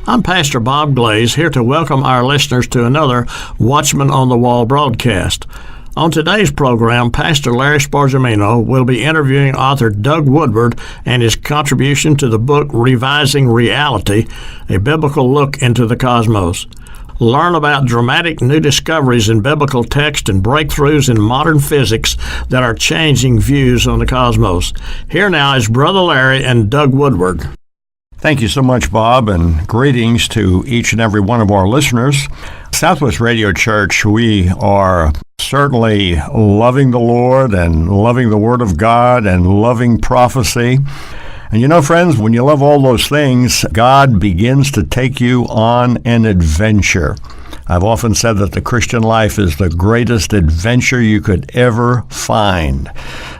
I'm Pastor Bob Glaze, here to welcome our listeners to another Watchman on the Wall broadcast. On today's program, Pastor Larry Spargimino will be interviewing author Doug Woodward and his contribution to the book Revising Reality, a biblical look into the cosmos. Learn about dramatic new discoveries in biblical text and breakthroughs in modern physics that are changing views on the cosmos. Here now is Brother Larry and Doug Woodward. Thank you so much, Bob, and greetings to each and every one of our listeners. Southwest Radio Church, we are certainly loving the Lord and loving the Word of God and loving prophecy. And you know, friends, when you love all those things, God begins to take you on an adventure. I've often said that the Christian life is the greatest adventure you could ever find.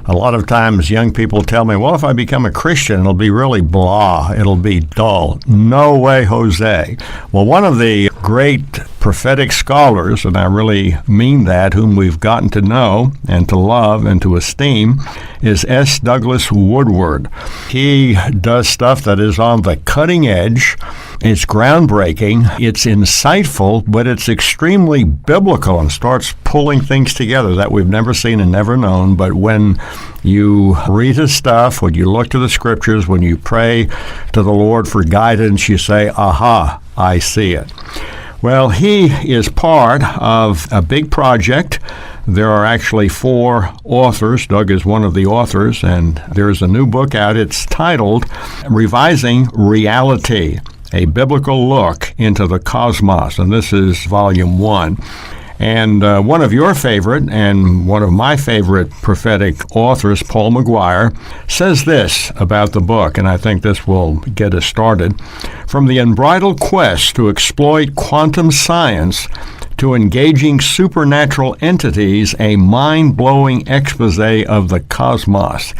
A lot of times young people tell me, well, if I become a Christian, it'll be really blah, it'll be dull. No way, Jose. Well, one of the great prophetic scholars, and I really mean that, whom we've gotten to know and to love and to esteem, is S. Douglas Woodward. He does stuff that is on the cutting edge. It's groundbreaking, it's insightful, but it's extremely biblical and starts pulling things together that we've never seen and never known. But when you read his stuff, when you look to the scriptures, when you pray to the Lord for guidance, you say, aha, I see it. Well, he is part of a big project. There are actually 4 authors. Doug is one of the authors, and there's a new book out. It's titled Revising Reality, a biblical look into the cosmos, and this is volume 1. And one of your favorite and one of my favorite prophetic authors, Paul McGuire, says this about the book, and I think this will get us started. From the unbridled quest to exploit quantum science to engaging supernatural entities, a mind-blowing expose of the cosmos.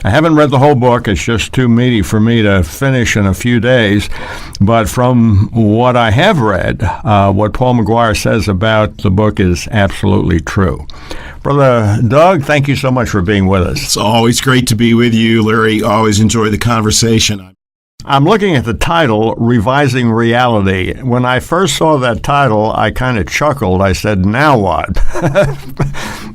I haven't read the whole book. It's just too meaty for me to finish in a few days. But from what I have read, what Paul McGuire says about the book is absolutely true. Brother Doug, thank you so much for being with us. It's always great to be with you, Larry. Always enjoy the conversation. I'm looking at the title, Revising Reality. When I first saw that title, I kind of chuckled. I said, now what?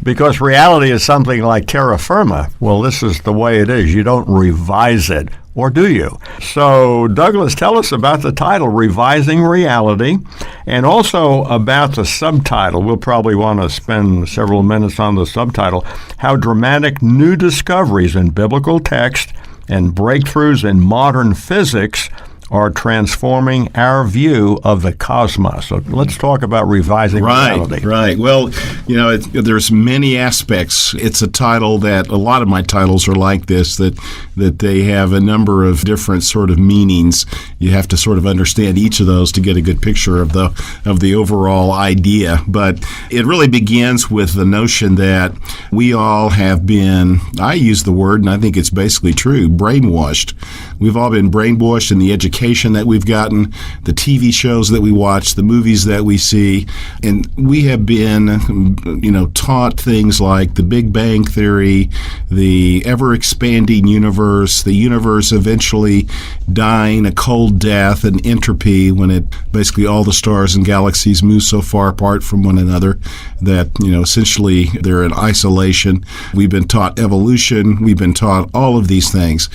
Because reality is something like terra firma. Well, this is the way it is. You don't revise it, or do you? So, Douglas, tell us about the title, Revising Reality, and also about the subtitle. We'll probably want to spend several minutes on the subtitle, How Dramatic New Discoveries in Biblical Text and Breakthroughs in Modern Physics are transforming our view of the cosmos. So let's talk about revising reality. Right. Well, you know, there's many aspects. It's a title that a lot of my titles are like this, that they have a number of different sort of meanings. You have to sort of understand each of those to get a good picture of the overall idea. But it really begins with the notion that we all have been, I use the word, and I think it's basically true, brainwashed. We've all been brainwashed in the education that we've gotten, the TV shows that we watch, the movies that we see, and we have been, taught things like the Big Bang Theory, the ever-expanding universe, the universe eventually dying a cold death and entropy when it basically all the stars and galaxies move so far apart from one another that, essentially they're in isolation. We've been taught evolution. We've been taught all of these things.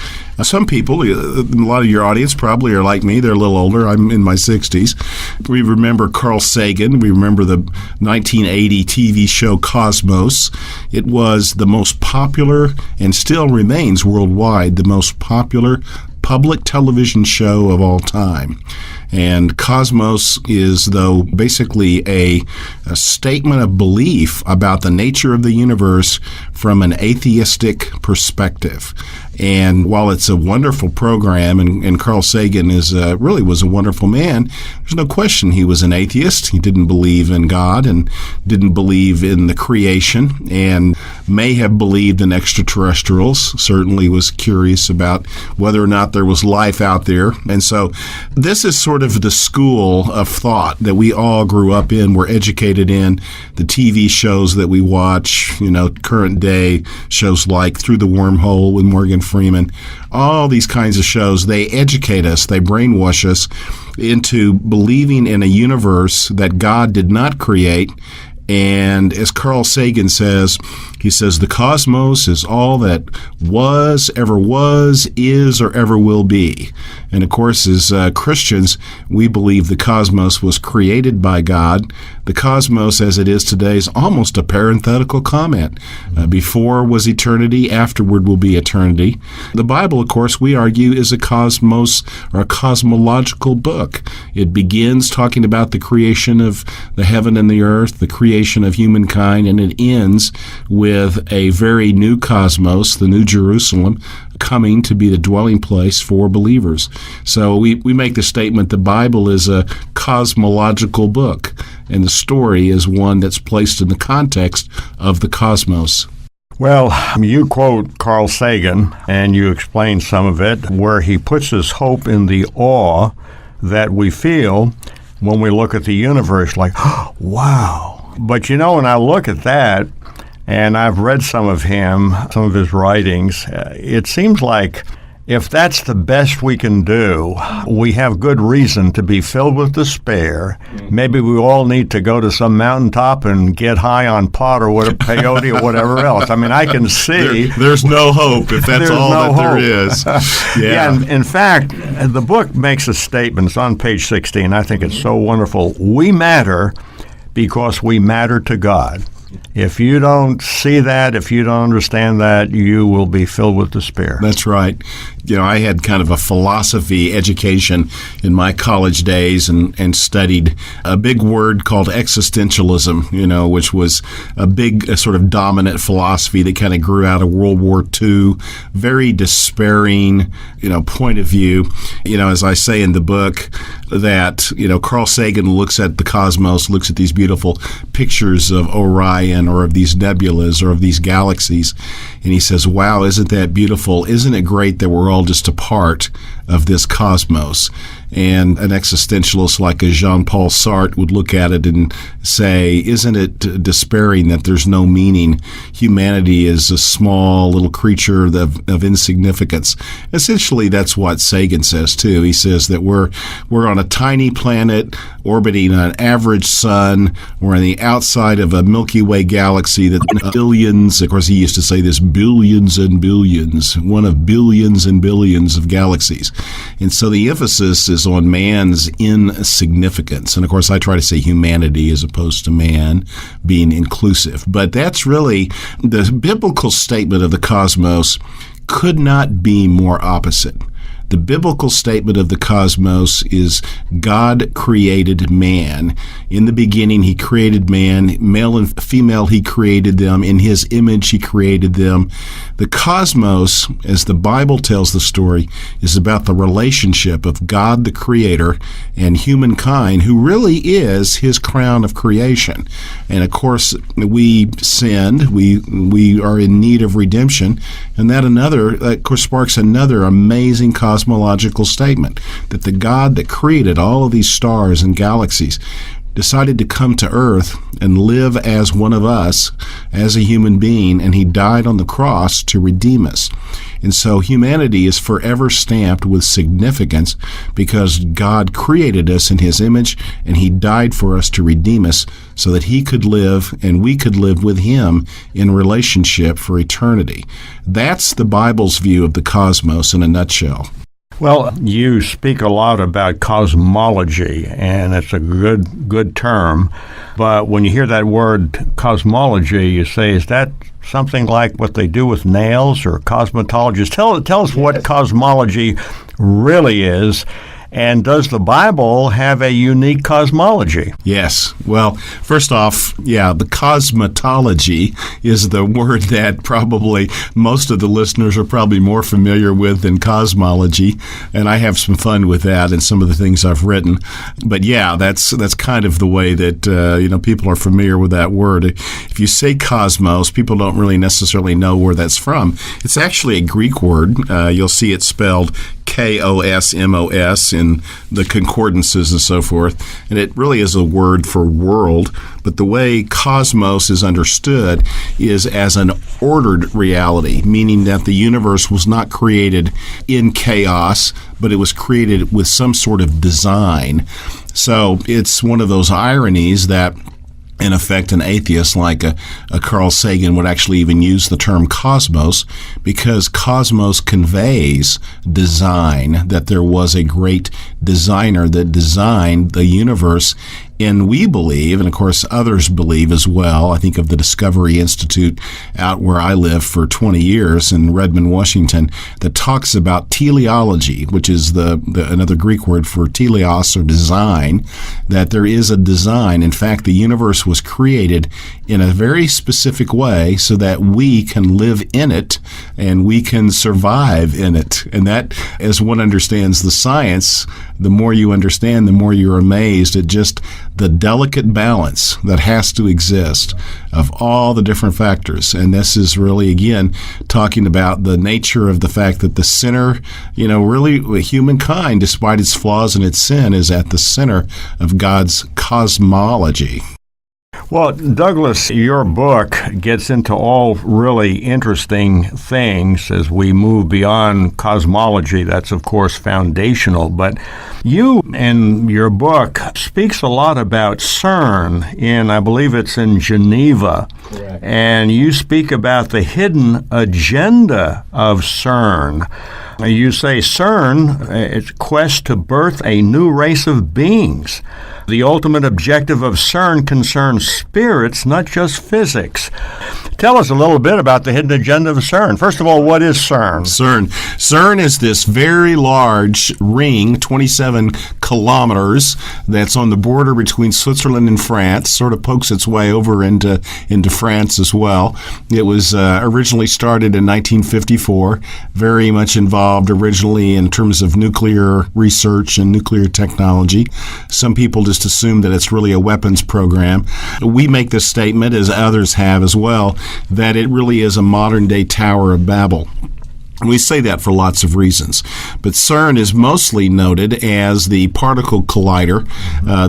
Some people, a lot of your audience probably are like me. They're a little older. I'm in my 60s. We remember Carl Sagan. We remember the 1980 TV show Cosmos. It was the most popular, and still remains worldwide, the most popular public television show of all time. And Cosmos is, though, basically a statement of belief about the nature of the universe from an atheistic perspective. And while it's a wonderful program, and Carl Sagan really was a wonderful man, there's no question he was an atheist. He didn't believe in God and didn't believe in the creation and may have believed in extraterrestrials, certainly was curious about whether or not there was life out there. And so this is sort of the school of thought that we all grew up in, were educated in, the TV shows that we watch, current day shows like Through the Wormhole with Morgan Freeman, all these kinds of shows, they educate us, they brainwash us into believing in a universe that God did not create. And as Carl Sagan says, he says, the cosmos is all that was, is, or ever will be. And of course, as Christians, we believe the cosmos was created by God. The cosmos as it is today is almost a parenthetical comment. Before was eternity, afterward will be eternity. The Bible, of course, we argue is a cosmos or a cosmological book. It begins talking about the creation of the heaven and the earth, the creation of humankind, and it ends with a very new cosmos, the New Jerusalem, coming to be the dwelling place for believers. So we make the statement the Bible is a cosmological book, and the story is one that's placed in the context of the cosmos. Well, you quote Carl Sagan, and you explain some of it, where he puts his hope in the awe that we feel when we look at the universe, like, oh, wow. But when I look at that, and I've read some of his writings, it seems like if that's the best we can do, we have good reason to be filled with despair. Maybe we all need to go to some mountaintop and get high on pot or whatever, peyote or whatever else. I mean, I can see there's no hope if that's all that there is. Yeah. In fact, the book makes a statement. It's on page 16. I think it's so wonderful. We matter because we matter to God. If you don't see that, if you don't understand that, you will be filled with despair. That's right. I had kind of a philosophy education in my college days and studied a big word called existentialism, which was a big sort of dominant philosophy that kind of grew out of World War II, very despairing, point of view. As I say in the book, that, Carl Sagan looks at the cosmos, looks at these beautiful pictures of Orion or of these nebulas or of these galaxies, and he says, wow, isn't that beautiful? Isn't it great that we're all just a part of this cosmos? And an existentialist like a Jean-Paul Sartre would look at it and say, isn't it despairing that there's no meaning? Humanity is a small little creature of insignificance. Essentially, that's what Sagan says, too. He says that we're on a tiny planet orbiting an average sun. We're on the outside of a Milky Way galaxy that billions, of course he used to say this, billions and billions, one of billions and billions of galaxies. And so the emphasis is on man's insignificance. And of course, I try to say humanity as opposed to man being inclusive. But that's really the biblical statement of the cosmos could not be more opposite. The biblical statement of the cosmos is God created man. In the beginning, he created man. Male and female, he created them. In his image, he created them. The cosmos, as the Bible tells the story, is about the relationship of God the Creator and humankind, who really is his crown of creation. And of course, we sinned. We are in need of redemption. And that, of course, sparks another amazing cosmological statement, that the God that created all of these stars and galaxies decided to come to Earth and live as one of us, as a human being, and he died on the cross to redeem us. And so humanity is forever stamped with significance because God created us in his image, and he died for us to redeem us so that he could live and we could live with him in relationship for eternity. That's the Bible's view of the cosmos in a nutshell. Well, you speak a lot about cosmology, and it's a good term. But when you hear that word cosmology, you say, is that something like what they do with nails or cosmetologists? Tell us what cosmology really is. And does the Bible have a unique cosmology? Yes. Well, first off, the cosmetology is the word that probably most of the listeners are probably more familiar with than cosmology, and I have some fun with that and some of the things I've written. But that's kind of the way that people are familiar with that word. If you say cosmos, people don't really necessarily know where that's from. It's actually a Greek word. You'll see it spelled Kosmos in the concordances and so forth. And it really is a word for world. But the way cosmos is understood is as an ordered reality, meaning that the universe was not created in chaos, but it was created with some sort of design. So it's one of those ironies that, in effect, an atheist like a Carl Sagan would actually even use the term cosmos, because cosmos conveys design, that there was a great designer that designed the universe. And we believe, and of course others believe as well, I think of the Discovery Institute out where I lived for 20 years in Redmond, Washington, that talks about teleology, which is the another Greek word for teleos, or design, that there is a design. In fact, the universe was created in a very specific way so that we can live in it and we can survive in it. And that, as one understands the science, the more you understand, the more you're amazed at just the delicate balance that has to exist of all the different factors. And this is really, again, talking about the nature of the fact that the sinner, really humankind, despite its flaws and its sin, is at the center of God's cosmology. Well, Douglas, your book gets into all really interesting things as we move beyond cosmology. That's, of course, foundational. But you, in your book, speaks a lot about CERN, I believe it's in Geneva. Correct. And you speak about the hidden agenda of CERN. You say CERN, it's a quest to birth a new race of beings. The ultimate objective of CERN concerns spirits, not just physics. Tell us a little bit about the hidden agenda of CERN. First of all, what is CERN? CERN is this very large ring, 27 kilometers, that's on the border between Switzerland and France, sort of pokes its way over into France as well. It was originally started in 1954, very much involved originally in terms of nuclear research and nuclear technology. Some people just assume that it's really a weapons program. We make this statement, as others have as well, that it really is a modern-day Tower of Babel. We say that for lots of reasons, but CERN is mostly noted as the particle collider,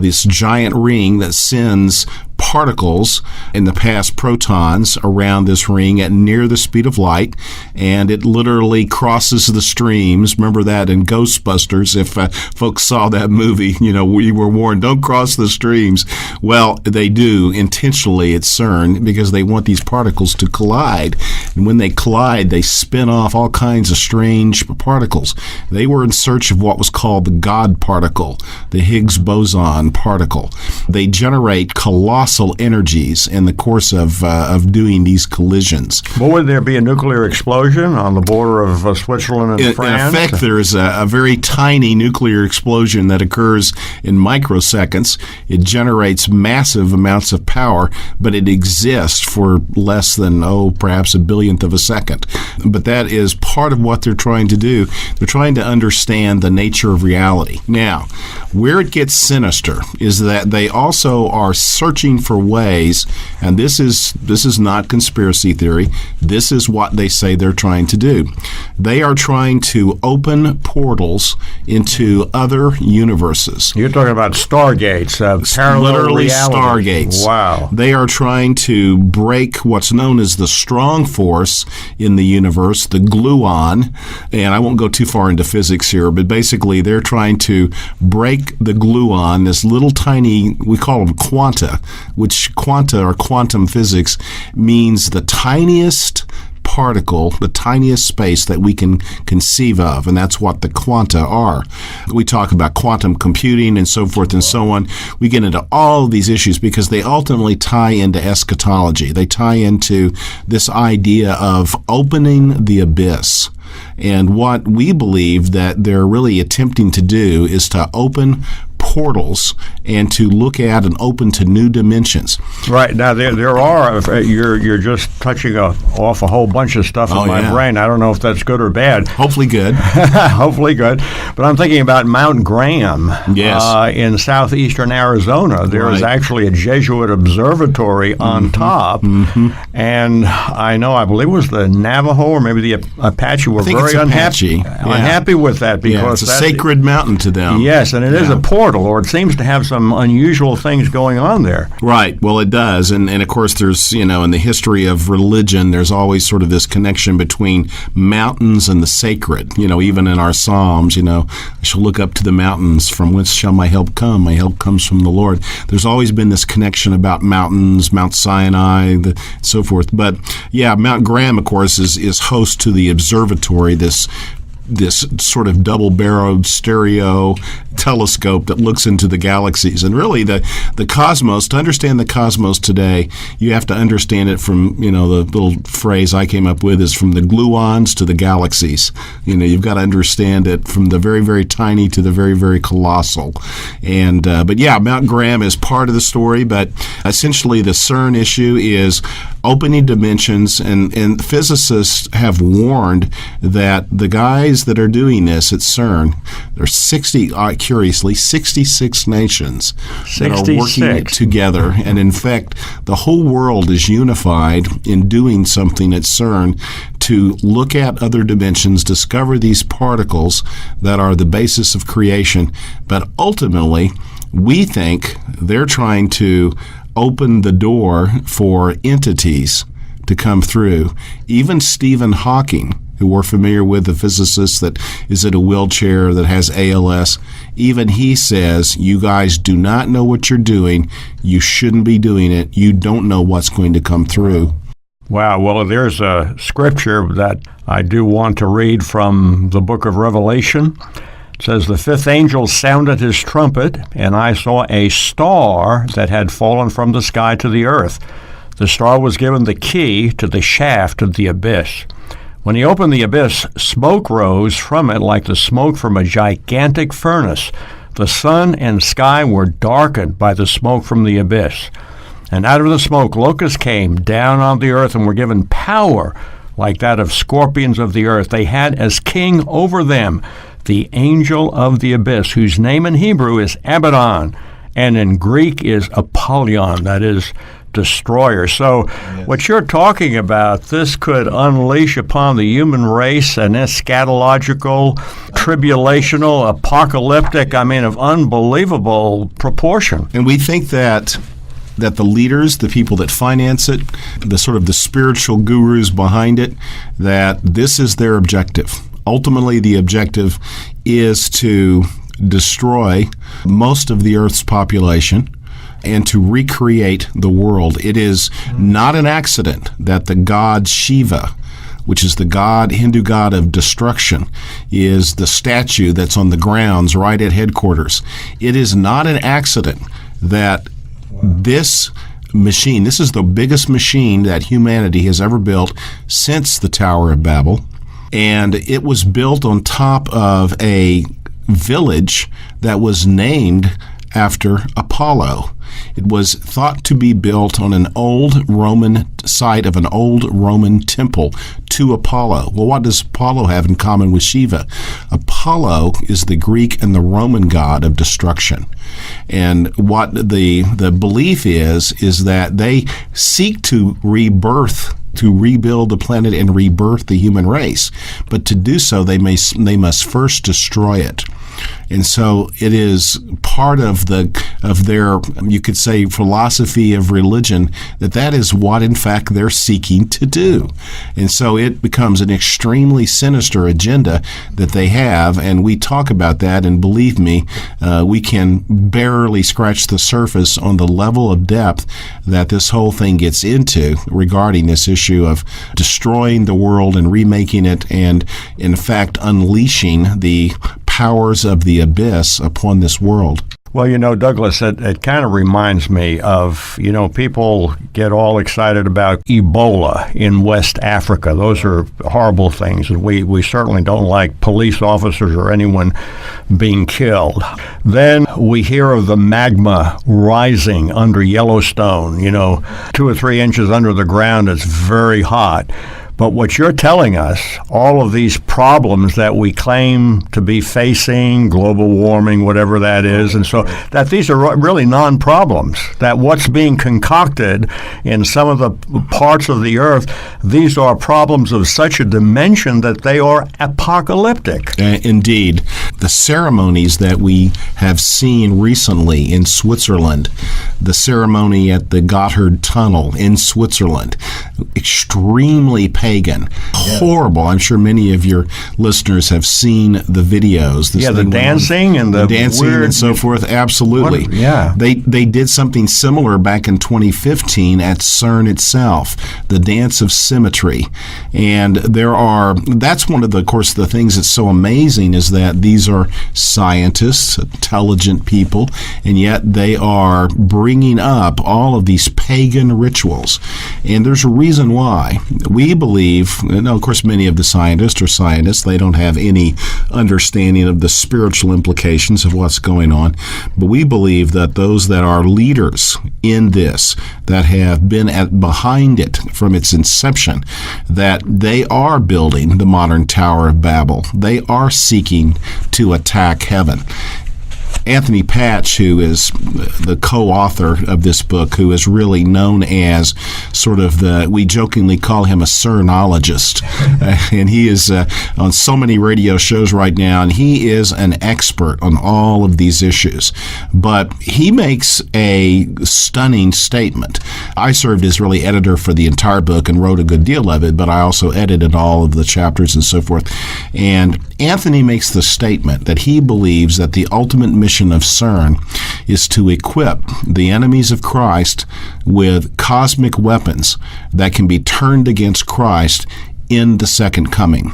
this giant ring that sends particles, in the past protons, around this ring at near the speed of light, and it literally crosses the streams. Remember that in Ghostbusters, if folks saw that movie, we were warned, don't cross the streams. Well, they do intentionally at CERN because they want these particles to collide, and when they collide, they spin off all kinds of strange particles. They were in search of what was called the God particle, the Higgs boson particle. They generate colossal energies in the course of doing these collisions. Well, would there be a nuclear explosion on the border of Switzerland and France? In effect, there's a very tiny nuclear explosion that occurs in microseconds. It generates massive amounts of power, but it exists for less than, perhaps a billionth of a second. But that is part of what they're trying to do. They're trying to understand the nature of reality. Now, where it gets sinister is that they also are searching for ways, and this is not conspiracy theory, this is what they say they're trying to do. They are trying to open portals into other universes. You're talking about stargates, parallel literally realities. Stargates. Wow. They are trying to break what's known as the strong force in the universe, the gluon, and I won't go too far into physics here, but basically they're trying to break the gluon, this little tiny, we call them quanta, which quanta or quantum physics means the tiniest particle, the tiniest space that we can conceive of, and that's what the quanta are. We talk about quantum computing and so forth and so on. We get into all of these issues because they ultimately tie into eschatology. They tie into this idea of opening the abyss. And what we believe that they're really attempting to do is to open portals and to look at and open to new dimensions. Right. Now, there are, you're just touching off a whole bunch of stuff in my brain. I don't know if that's good or bad. Hopefully good. Hopefully good. But I'm thinking about Mount Graham in southeastern Arizona. There is actually a Jesuit observatory on top. And I believe it was the Navajo or maybe the Apache were very unhappy with that because it's a sacred mountain to them. Yes, and it is a portal, or it seems to have some unusual things going on there. Right. Well, it does. And of course, there's, in the history of religion, there's always sort of this connection between mountains and the sacred. Even in our Psalms, I shall look up to the mountains. From whence shall my help come? My help comes from the Lord. There's always been this connection about mountains, Mount Sinai, so forth. But Mount Graham, of course, is host to the observatory, this sort of double-barreled stereo telescope that looks into the galaxies. And really, the cosmos, to understand the cosmos today, you have to understand it from, the little phrase I came up with is from the gluons to the galaxies. You've got to understand it from the very, very tiny to the very, very colossal. And but Mount Graham is part of the story, but essentially the CERN issue is opening dimensions, and physicists have warned that the guys that are doing this at CERN, there are curiously 66 nations that are working together, and in fact the whole world is unified in doing something at CERN to look at other dimensions, discover these particles that are the basis of creation. But ultimately we think they're trying to open the door for entities to come through. Even Stephen Hawking, who we're familiar with, the physicist that is in a wheelchair that has ALS, even he says, you guys do not know what you're doing. You shouldn't be doing it. You don't know what's going to come through. Wow. Well, there's a scripture that I do want to read from the book of Revelation. It says, the fifth angel sounded his trumpet, and I saw a star that had fallen from the sky to the earth. The star was given the key to the shaft of the abyss. When he opened the abyss, smoke rose from it like the smoke from a gigantic furnace. The sun and sky were darkened by the smoke from the abyss. And out of the smoke, locusts came down on the earth and were given power like that of scorpions of the earth. They had as king over them the angel of the abyss, whose name in Hebrew is Abaddon, and in Greek is Apollyon, that is, destroyer. So what you're talking about, this could unleash upon the human race an eschatological, tribulational, apocalyptic, of unbelievable proportion. And we think that the leaders, the people that finance it, the spiritual gurus behind it, that this is their objective. Ultimately, the objective is to destroy most of the Earth's population and to recreate the world. It is not an accident that the god Shiva, which is the Hindu god of destruction, is the statue that's on the grounds right at headquarters. It is not an accident that this machine, this is the biggest machine that humanity has ever built since the Tower of Babel, and it was built on top of a village that was named after Apollo. It was thought to be built on an old Roman site of an old Roman temple to Apollo. Well, what does Apollo have in common with Shiva? Apollo is the Greek and the Roman god of destruction. And what the belief is that they seek to rebuild the planet and rebirth the human race. But to do so, they must first destroy it. And so it is part of their, you could say, philosophy of religion, that is what, in fact, they're seeking to do. And so it becomes an extremely sinister agenda that they have, and we talk about that, and believe me, we can barely scratch the surface on the level of depth that this whole thing gets into regarding this issue of destroying the world and remaking it, and, in fact, unleashing the powers of the abyss upon this world. Well, Douglas, it kind of reminds me of, people get all excited about Ebola in West Africa. Those are horrible things. We certainly don't like police officers or anyone being killed. Then we hear of the magma rising under Yellowstone, 2 or 3 inches under the ground. It's very hot. But what you're telling us, all of these problems that we claim to be facing, global warming, whatever that is, and so that these are really non-problems, that what's being concocted in some of the parts of the earth, these are problems of such a dimension that they are apocalyptic. Indeed. The ceremonies that we have seen recently in Switzerland, the ceremony at the Gotthard Tunnel in Switzerland, extremely pagan, horrible. I'm sure many of your listeners have seen the videos. The dancing and the dancing weird, and so forth. Absolutely. They did something similar back in 2015 at CERN itself, the dance of symmetry. And that's one of the, of course, the things that's so amazing is that these are scientists, intelligent people, and yet they are bringing up all of these pagan rituals. And there's a reason why. We believe, of course, many of the scientists are scientists. They don't have any understanding of the spiritual implications of what's going on. But we believe that those that are leaders in this, that have been behind it from its inception, that they are building the modern Tower of Babel. They are seeking to attack heaven. Anthony Patch, who is the co-author of this book, who is really known as sort of we jokingly call him a CERNologist. And he is on so many radio shows right now, and he is an expert on all of these issues. But he makes a stunning statement. I served as really editor for the entire book and wrote a good deal of it, but I also edited all of the chapters and so forth. And Anthony makes the statement that he believes that the ultimate mission of CERN is to equip the enemies of Christ with cosmic weapons that can be turned against Christ in the second coming.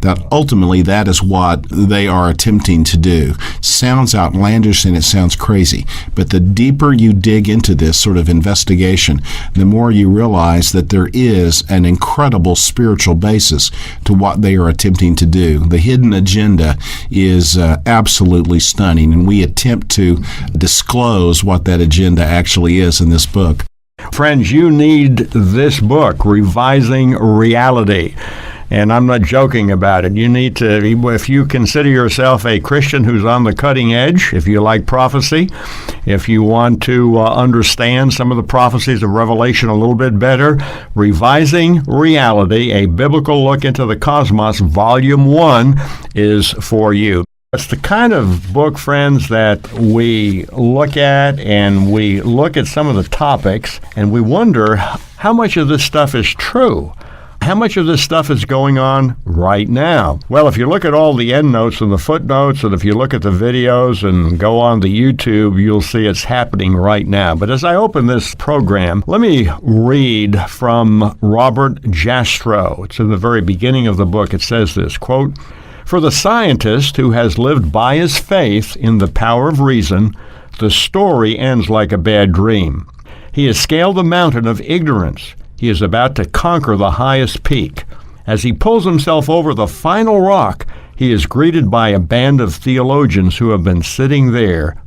That ultimately that is what they are attempting to do. Sounds outlandish and it sounds crazy, but the deeper you dig into this sort of investigation, the more you realize that there is an incredible spiritual basis to what they are attempting to do. The hidden agenda is absolutely stunning, and we attempt to disclose what that agenda actually is in this book. Friends, you need this book, Revising Reality. And I'm not joking about it. You need to, if you consider yourself a Christian who's on the cutting edge, if you like prophecy, if you want to understand some of the prophecies of Revelation a little bit better, Revising Reality, a biblical look into the cosmos, Volume 1, is for you. It's the kind of book, friends, that we look at, and we look at some of the topics, and we wonder how much of this stuff is true. How much of this stuff is going on right now? Well, if you look at all the endnotes and the footnotes, and if you look at the videos and go on the YouTube, you'll see it's happening right now. But as I open this program, let me read from Robert Jastrow. It's in the very beginning of the book. It says this, quote, "For the scientist who has lived by his faith in the power of reason, the story ends like a bad dream. He has scaled the mountain of ignorance. He is about to conquer the highest peak. As he pulls himself over the final rock, he is greeted by a band of theologians who have been sitting there."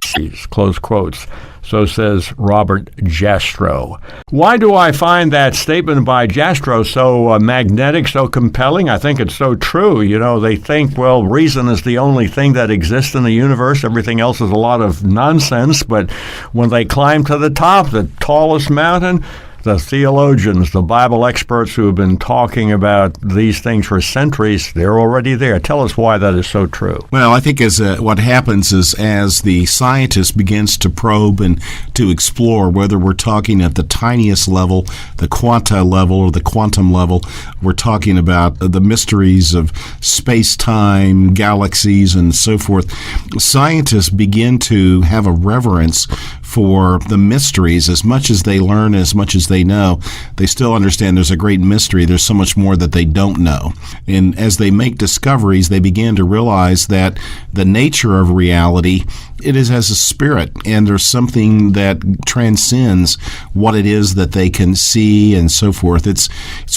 Close quotes. So says Robert Jastrow. Why do I find that statement by Jastrow so magnetic, so compelling? I think it's so true. They think, well, reason is the only thing that exists in the universe. Everything else is a lot of nonsense. But when they climb to the top, the tallest mountain, the theologians, the Bible experts who have been talking about these things for centuries, they're already there. Tell us why that is so true. Well, I think what happens is as the scientist begins to probe and to explore, whether we're talking at the tiniest level, the quanta level, or the quantum level, we're talking about the mysteries of space-time, galaxies, and so forth. Scientists begin to have a reverence for the mysteries. As much as they learn, as much as they know, they still understand there's a great mystery. There's so much more that they don't know. And as they make discoveries, they begin to realize that the nature of reality It is as a spirit, and there's something that transcends what it is that they can see and so forth. It's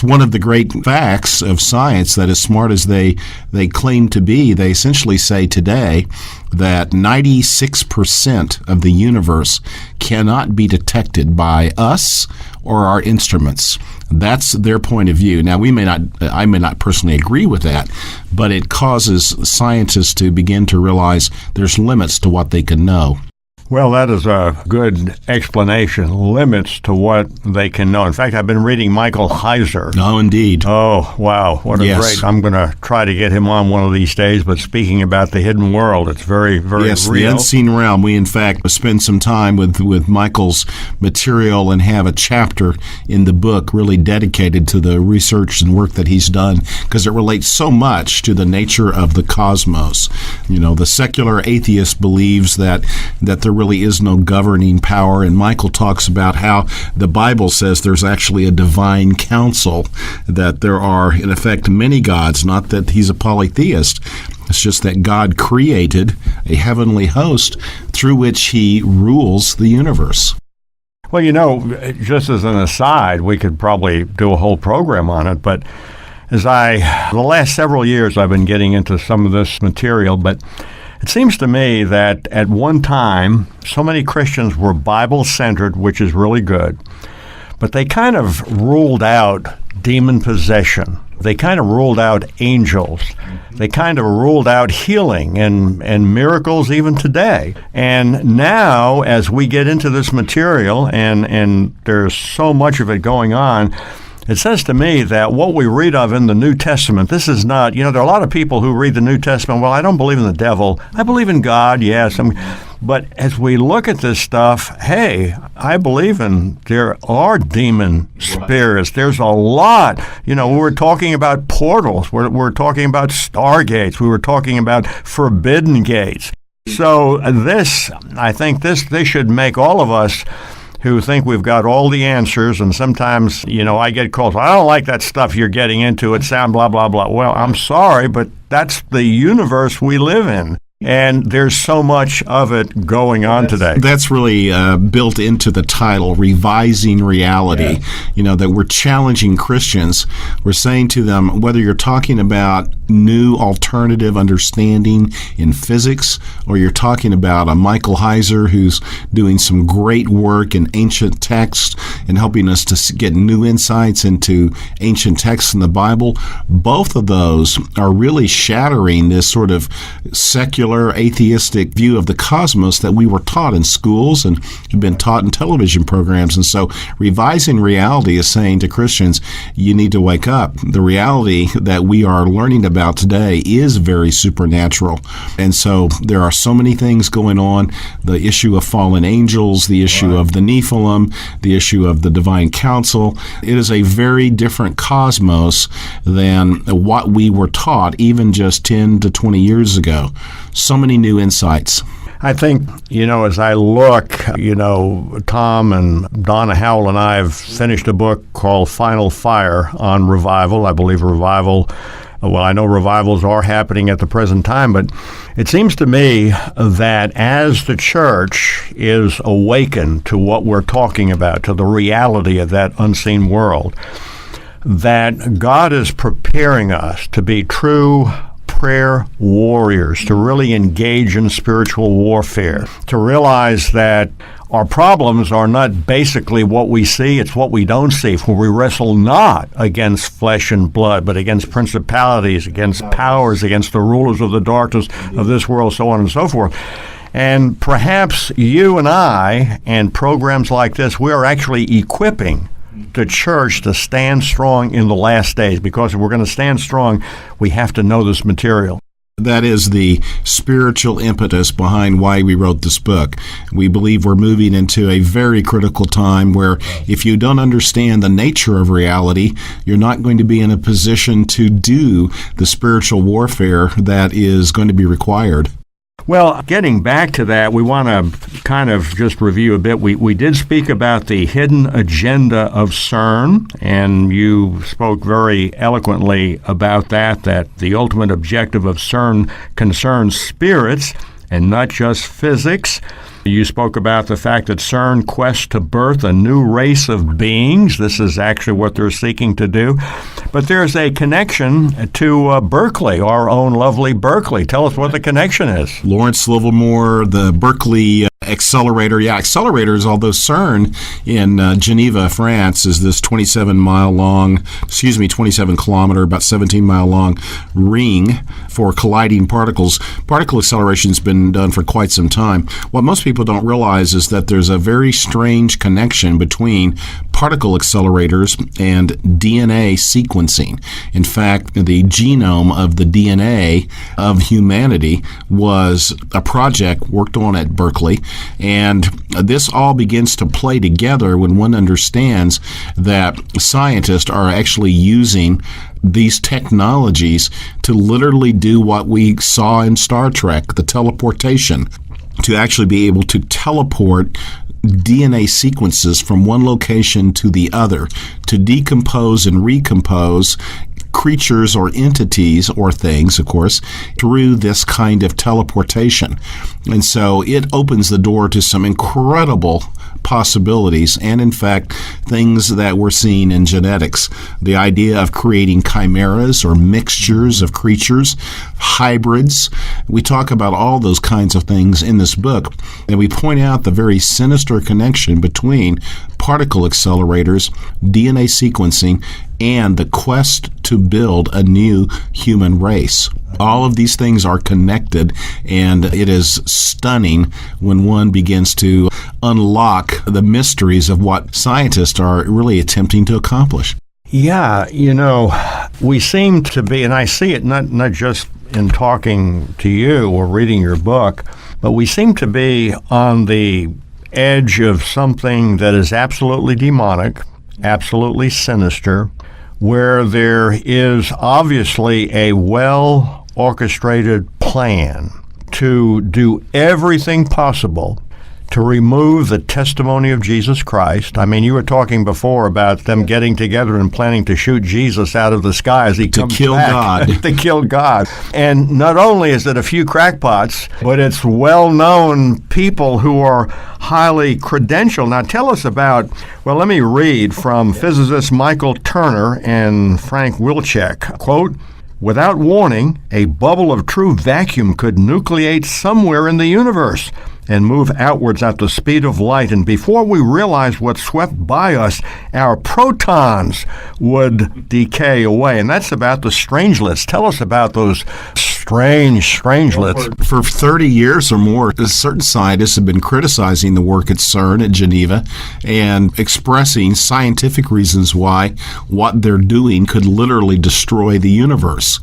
one of the great facts of science that, as smart as they claim to be, they essentially say today that 96% of the universe cannot be detected by us or our instruments. That's their point of view. Now, I may not personally agree with that, but it causes scientists to begin to realize there's limits to what they can know. Well, that is a good explanation. Limits to what they can know. In fact, I've been reading Michael Heiser. Oh, indeed. Oh, wow. What a great. I'm going to try to get him on one of these days. But speaking about the hidden world, it's very, very real. Yes, the unseen realm. We, in fact, spend some time with Michael's material and have a chapter in the book really dedicated to the research and work that he's done, because it relates so much to the nature of the cosmos. You know, the secular atheist believes that there really is no governing power, and Michael talks about how the Bible says there's actually a divine council, that there are, in effect, many gods, not that he's a polytheist. It's just that God created a heavenly host through which he rules the universe. Well, just as an aside, we could probably do a whole program on it, but the last several years I've been getting into some of this material, but it seems to me that at one time, so many Christians were Bible-centered, which is really good, but they kind of ruled out demon possession. They kind of ruled out angels. They kind of ruled out healing and miracles even today. And now, as we get into this material, and there's so much of it going on, it says to me that what we read of in the New Testament, this is not, there are a lot of people who read the New Testament, well, I don't believe in the devil. I believe in God, yes. But as we look at this stuff, hey, I believe there are demon spirits. There's a lot. We're talking about portals. We're talking about stargates. We were talking about forbidden gates. So I think this should make all of us who think we've got all the answers, and sometimes, I get calls, I don't like that stuff you're getting into, it sounds blah, blah, blah. Well, I'm sorry, but that's the universe we live in. And there's so much of it going on today. That's really built into the title, Revising Reality. Yeah. That we're challenging Christians. We're saying to them, whether you're talking about new alternative understanding in physics, or you're talking about a Michael Heiser who's doing some great work in ancient texts and helping us to get new insights into ancient texts in the Bible, both of those are really shattering this sort of secular atheistic view of the cosmos that we were taught in schools and have been taught in television programs. And so Revising Reality is saying to Christians, you need to wake up. The reality that we are learning about today is very supernatural. And so there are so many things going on. The issue of fallen angels, the issue of the Nephilim, the issue of the divine council. It is a very different cosmos than what we were taught even just 10 to 20 years ago. So many new insights. I think, as I look, Tom and Donna Howell and I have finished a book called Final Fire on revival. I believe I know revivals are happening at the present time, but it seems to me that as the church is awakened to what we're talking about, to the reality of that unseen world, that God is preparing us to be true prayer warriors, to really engage in spiritual warfare, to realize that our problems are not basically what we see, it's what we don't see. For we wrestle not against flesh and blood, but against principalities, against powers, against the rulers of the darkness of this world, so on and so forth. And perhaps you and I, and programs like this, we are actually equipping the church to stand strong in the last days, because if we're going to stand strong, we have to know this material. That is the spiritual impetus behind why we wrote this book. We believe we're moving into a very critical time where if you don't understand the nature of reality, you're not going to be in a position to do the spiritual warfare that is going to be required. Well, getting back to that, we want to kind of just review a bit. We did speak about the hidden agenda of CERN, and you spoke very eloquently about that the ultimate objective of CERN concerns spirits and not just physics. You spoke about the fact that CERN quests to birth a new race of beings. This is actually what they're seeking to do. But there's a connection to Berkeley, our own lovely Berkeley. Tell us what the connection is. Lawrence Livermore, the Berkeley accelerator. Yeah, accelerators, although CERN in Geneva, France, is this 27 kilometer, about 17-mile long ring for colliding particles. Particle acceleration has been done for quite some time. What most people don't realize is that there's a very strange connection between particle accelerators and DNA sequencing. In fact, the genome of the DNA of humanity was a project worked on at Berkeley, and this all begins to play together when one understands that scientists are actually using these technologies to literally do what we saw in Star Trek, the teleportation, to actually be able to teleport DNA sequences from one location to the other, to decompose and recompose creatures or entities or things, of course, through this kind of teleportation. And so it opens the door to some incredible possibilities, and in fact, things that we're seeing in genetics. The idea of creating chimeras or mixtures of creatures, hybrids. We talk about all those kinds of things in this book, and we point out the very sinister connection between particle accelerators, DNA sequencing, and the quest to build a new human race. All of these things are connected, and it is stunning when one begins to unlock the mysteries of what scientists are really attempting to accomplish. Yeah, we seem to be, and I see it not just in talking to you or reading your book, but we seem to be on the edge of something that is absolutely demonic, absolutely sinister, where there is obviously a well-orchestrated plan to do everything possible to remove the testimony of Jesus Christ. I mean, you were talking before about them getting together and planning to shoot Jesus out of the sky as he comes back. To kill God. To kill God. And not only is it a few crackpots, but it's well-known people who are highly credentialed. Now tell us about, let me read from physicists Michael Turner and Frank Wilczek. Quote, "Without warning, a bubble of true vacuum could nucleate somewhere in the universe and move outwards at the speed of light. And before we realize what swept by us, our protons would decay away." And that's about the strangelets. Tell us about those strangelets. For 30 years or more, certain scientists have been criticizing the work at CERN at Geneva and expressing scientific reasons why what they're doing could literally destroy the universe.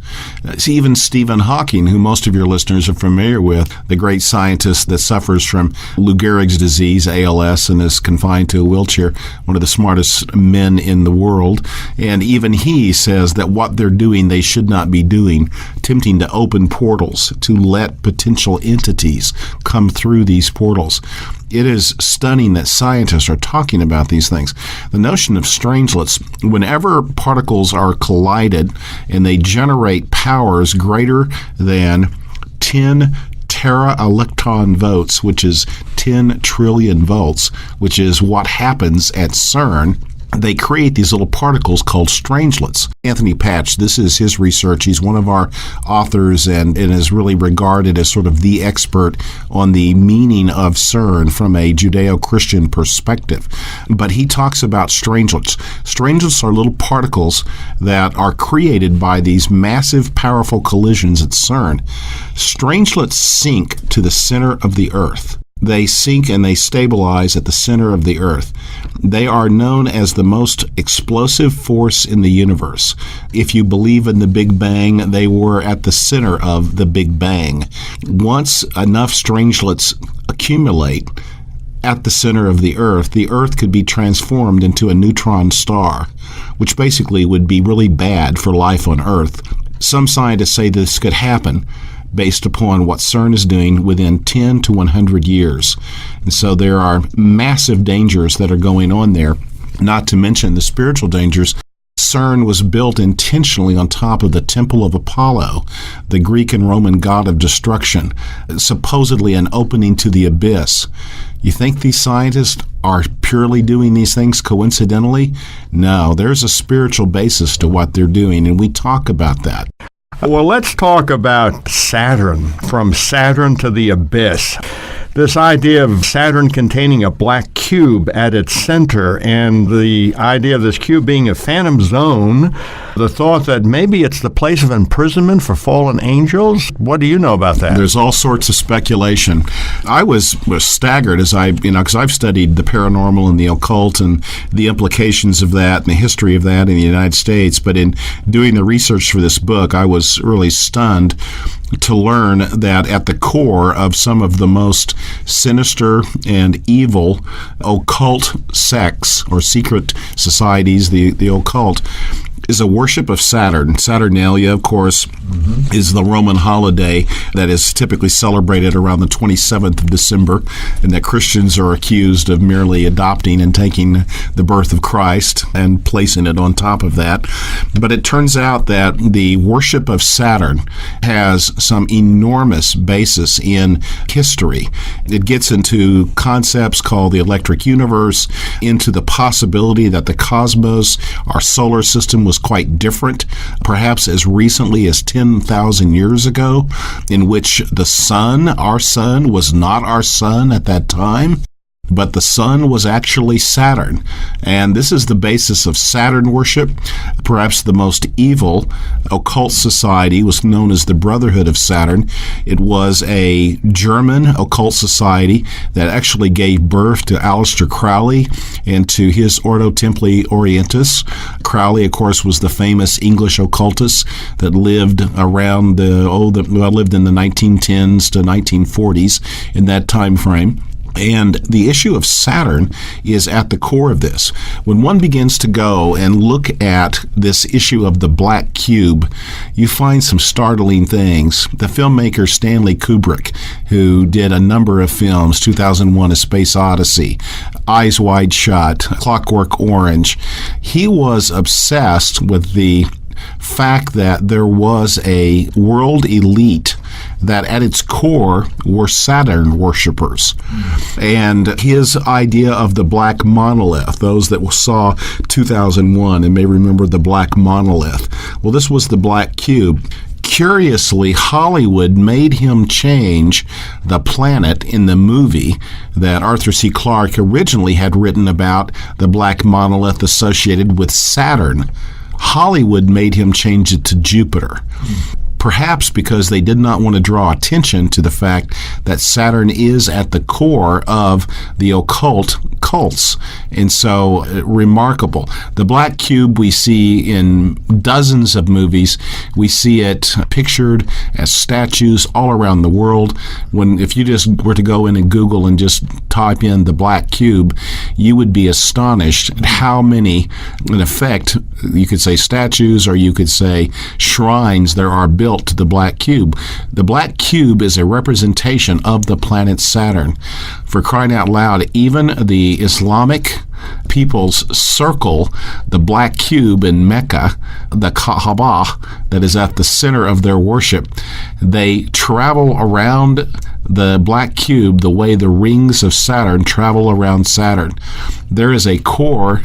Even Stephen Hawking, who most of your listeners are familiar with, the great scientist that suffers from Lou Gehrig's disease, ALS, and is confined to a wheelchair, one of the smartest men in the world, and even he says that what they're doing they should not be doing, attempting to open portals to let potential entities come through these portals. It is stunning that scientists are talking about these things. The notion of strangelets, whenever particles are collided and they generate powers greater than 10 tera-electron volts, which is 10 trillion volts, which is what happens at CERN, they create these little particles called strangelets. Anthony Patch, this is his research. He's one of our authors and is really regarded as sort of the expert on the meaning of CERN from a Judeo-Christian perspective. But he talks about strangelets. Strangelets are little particles that are created by these massive, powerful collisions at CERN. Strangelets sink to the center of the Earth. They sink and they stabilize at the center of the Earth. They are known as the most explosive force in the universe. If you believe in the Big Bang, they were at the center of the Big Bang. Once enough strangelets accumulate at the center of the Earth could be transformed into a neutron star, which basically would be really bad for life on Earth. Some scientists say this could happen based upon what CERN is doing within 10 to 100 years. And so there are massive dangers that are going on there, not to mention the spiritual dangers. CERN was built intentionally on top of the Temple of Apollo, the Greek and Roman god of destruction, supposedly an opening to the abyss. You think these scientists are purely doing these things coincidentally? No, there's a spiritual basis to what they're doing, and we talk about that. Well, let's talk about Saturn, from Saturn to the abyss. This idea of Saturn containing a black cube at its center, and the idea of this cube being a phantom zone, the thought that maybe it's the place of imprisonment for fallen angels. What do you know about that? There's all sorts of speculation. I was staggered as because I've studied the paranormal and the occult and the implications of that and the history of that in the United States. But in doing the research for this book, I was really stunned to learn that at the core of some of the most sinister and evil occult sects or secret societies, the occult, is a worship of Saturn. Saturnalia, of course, is the Roman holiday that is typically celebrated around the 27th of December, and that Christians are accused of merely adopting and taking the birth of Christ and placing it on top of that. But it turns out that the worship of Saturn has some enormous basis in history. It gets into concepts called the electric universe, into the possibility that the cosmos, our solar system, was quite different, perhaps as recently as 10,000 years ago, in which the sun, our sun, was not our sun at that time, but the sun was actually Saturn. And this is the basis of Saturn worship. Perhaps the most evil occult society was known as the Brotherhood of Saturn. It was a German occult society that actually gave birth to Aleister Crowley and to his Ordo Templi Orientis. Crowley, of course, was the famous English occultist that lived around lived in the 1910s to 1940s, in that time frame. And the issue of Saturn is at the core of this. When one begins to go and look at this issue of the black cube, you find some startling things. The filmmaker Stanley Kubrick, who did a number of films, 2001: A Space Odyssey, Eyes Wide Shut, Clockwork Orange, he was obsessed with the fact that there was a world elite that at its core were Saturn worshipers. And his idea of the black monolith, those that saw 2001 and may remember the black monolith, well, this was the black cube. Curiously, Hollywood made him change the planet in the movie that Arthur C. Clarke originally had written about the black monolith associated with Saturn. Hollywood made him change it to Jupiter. Perhaps because they did not want to draw attention to the fact that Saturn is at the core of the occult cults. And so, remarkable. The black cube we see in dozens of movies. We see it pictured as statues all around the world. If you just were to go in and Google and just type in the black cube, you would be astonished at how many, in effect, you could say statues or you could say shrines there are built to the black cube. The black cube is a representation of the planet Saturn. For crying out loud, even the Islamic peoples circle the black cube in Mecca, the Kaaba, that is at the center of their worship. They travel around the black cube the way the rings of Saturn travel around Saturn. There is a core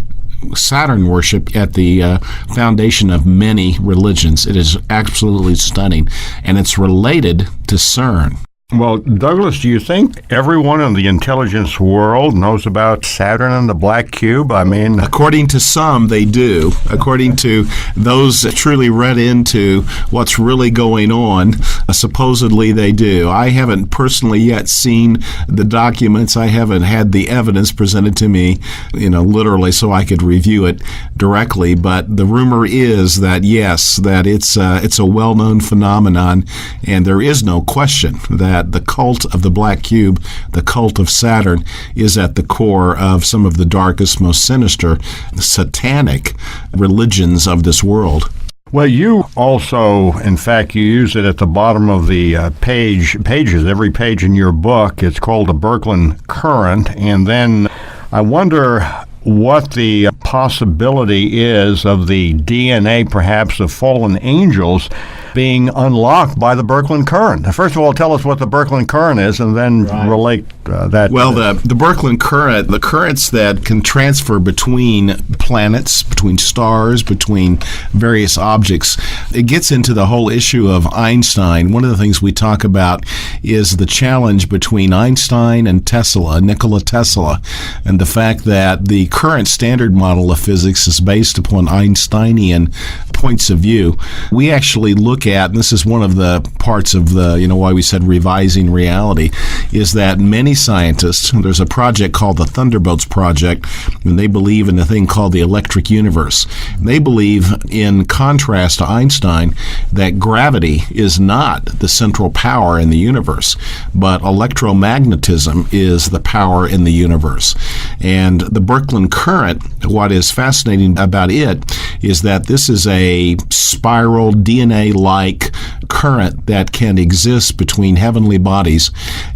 Saturn worship at the foundation of many religions. It is absolutely stunning, and it's related to CERN. Well, Douglas, do you think everyone in the intelligence world knows about Saturn and the black cube? I mean, according to some, they do. According to those that truly read into what's really going on, supposedly they do. I haven't personally yet seen the documents. I haven't had the evidence presented to me, literally, so I could review it directly. But the rumor is that, yes, that it's a well-known phenomenon, and there is no question that the cult of the black cube, the cult of Saturn, is at the core of some of the darkest, most sinister, satanic religions of this world. Well, you also, in fact, you use it at the bottom of the pages, every page in your book. It's called the Birkeland Current. And then I wonder what the possibility is of the DNA, perhaps, of fallen angels being unlocked by the Birkeland current. First of all, tell us what the Birkeland current is, and then relate that. Well, the Birkeland current, the currents that can transfer between planets, between stars, between various objects, it gets into the whole issue of Einstein. One of the things we talk about is the challenge between Einstein and Tesla, Nikola Tesla, and the fact that the current standard model of physics is based upon Einsteinian points of view. We actually look at, and this is one of the parts of the, why we said revising reality, is that many scientists, there's a project called the Thunderbolts Project, and they believe in a thing called the electric universe. They believe, in contrast to Einstein, that gravity is not the central power in the universe, but electromagnetism is the power in the universe. And the Birkeland current, what is fascinating about it is that this is a spiral DNA-like current that can exist between heavenly bodies,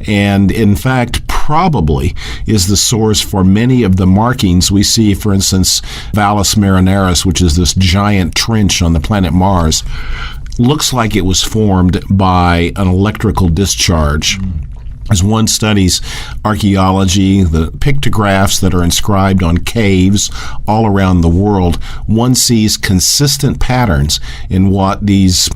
and in fact probably is the source for many of the markings we see. For instance, Valles Marineris, which is this giant trench on the planet Mars, looks like it was formed by an electrical discharge. As one studies archaeology, the pictographs that are inscribed on caves all around the world, one sees consistent patterns in what these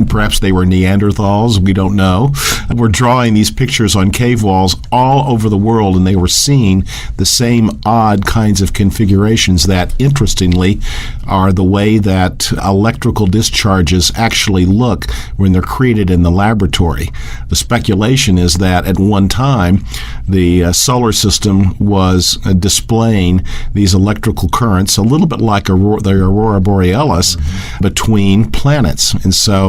perhaps they were Neanderthals, we don't know, were drawing these pictures on cave walls all over the world, and they were seeing the same odd kinds of configurations that, interestingly, are the way that electrical discharges actually look when they're created in the laboratory. The speculation is that at one time the solar system was displaying these electrical currents, a little bit like the aurora borealis, between planets. And so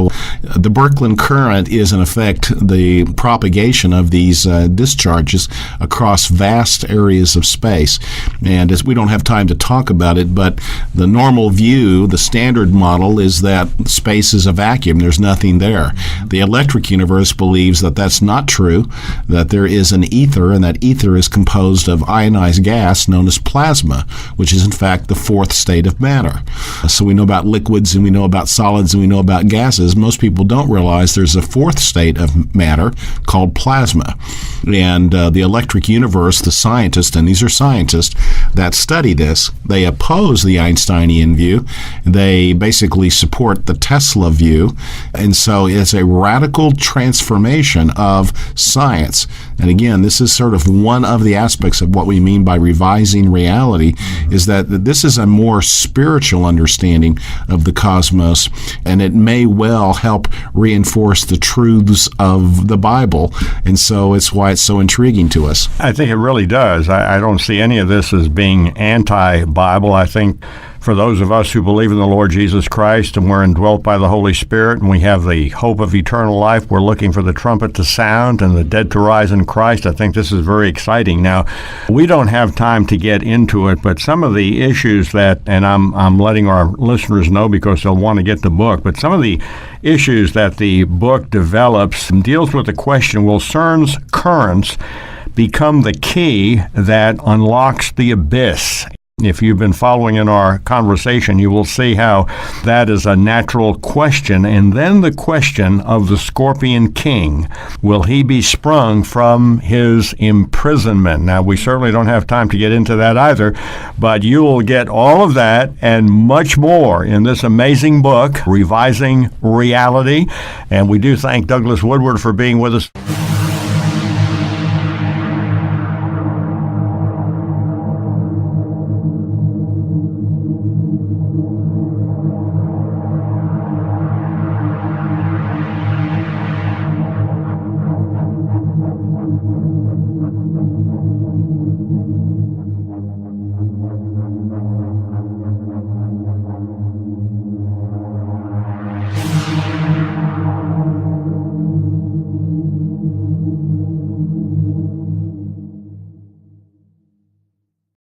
the Birkeland current is, in effect, the propagation of these discharges across vast areas of space. And as we don't have time to talk about it, but the normal view, the standard model, is that space is a vacuum. There's nothing there. The electric universe believes that that's not true, that there is an ether, and that ether is composed of ionized gas known as plasma, which is, in fact, the fourth state of matter. So we know about liquids, and we know about solids, and we know about gases. Most people don't realize there's a fourth state of matter called plasma. And the electric universe, the scientists, and these are scientists that study this, they oppose the Einsteinian view. They basically support the Tesla view. And so it's a radical transformation of science. And again, this is sort of one of the aspects of what we mean by revising reality, is that this is a more spiritual understanding of the cosmos, and it may well help reinforce the truths of the Bible. And so it's why it's so intriguing to us. I think it really does. I don't see any of this as being anti-Bible. I think for those of us who believe in the Lord Jesus Christ and we're indwelt by the Holy Spirit and we have the hope of eternal life, we're looking for the trumpet to sound and the dead to rise in Christ. I think this is very exciting. Now, we don't have time to get into it, but some of the issues that, and I'm letting our listeners know because they'll want to get the book, but some of the issues that the book develops deals with the question, will CERN's currents become the key that unlocks the abyss? If you've been following in our conversation, you will see how that is a natural question. And then the question of the Scorpion King. Will he be sprung from his imprisonment? Now, we certainly don't have time to get into that either, but you will get all of that and much more in this amazing book, Revising Reality. And we do thank Douglas Woodward for being with us.